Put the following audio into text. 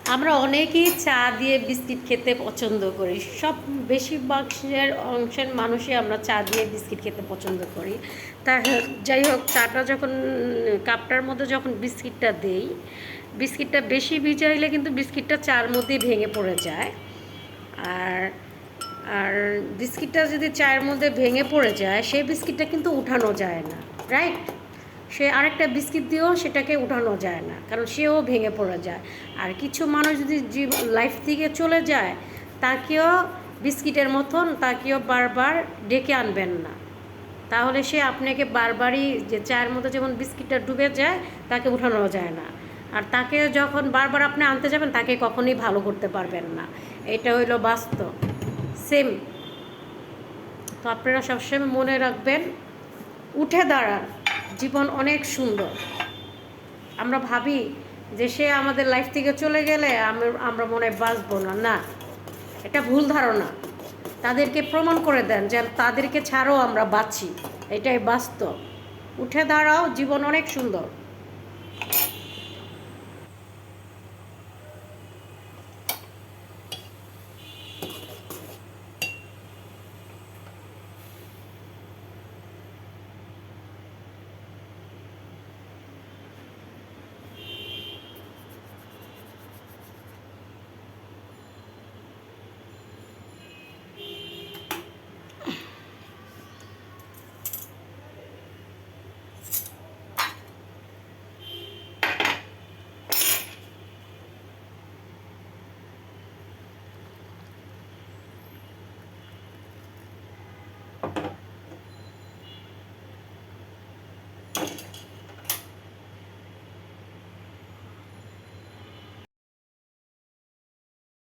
আমরা অনেকেই চা দিয়ে বিস্কিট খেতে পছন্দ করি। সব বেশিরভাগ অংশের মানুষই আমরা চা দিয়ে বিস্কিট খেতে পছন্দ করি। তা যাই হোক, চাটা যখন কাপটার মধ্যে যখন বিস্কিটটা দেই, বিস্কিটটা বেশি ভিজাইলে কিন্তু বিস্কিটটা চার মধ্যেই ভেঙে পড়ে যায়। আর আর বিস্কিটটা যদি চায়ের মধ্যে ভেঙে পড়ে যায়, সেই বিস্কিটটা কিন্তু উঠানো যায় না, রাইট? সে আরেকটা বিস্কিট দিয়েও সেটাকে উঠানো যায় না, কারণ সেও ভেঙে পড়ে যায়। আর কিছু মানুষ যদি লাইফ থেকে চলে যায়, তাকেও বিস্কিটের মতন তাকেও বারবার ডেকে আনবেন না, তাহলে সে আপনাকে বারবারই, যে চায়ের মধ্যে যেমন বিস্কিটটা ডুবে যায়, তাকে উঠানো যায় না। আর তাকে যখন বারবার আপনি আনতে যাবেন, তাকে কখনোই ভালো করতে পারবেন না। এটা হইল বাস্তব। সেম। তো আপনারা সবসময় মনে রাখবেন, উঠে দাঁড়ান। জীবন অনেক সুন্দর। আমরা ভাবি যে সে আমাদের লাইফ থেকে চলে গেলে আমরা মনে হয় বাঁচবো না। না, এটা ভুল ধারণা। তাদেরকে প্রমাণ করে দেন যে তাদেরকে ছাড়াও আমরা বাঁচি। এটাই বাস্তব। উঠে দাঁড়াও, জীবন অনেক সুন্দর।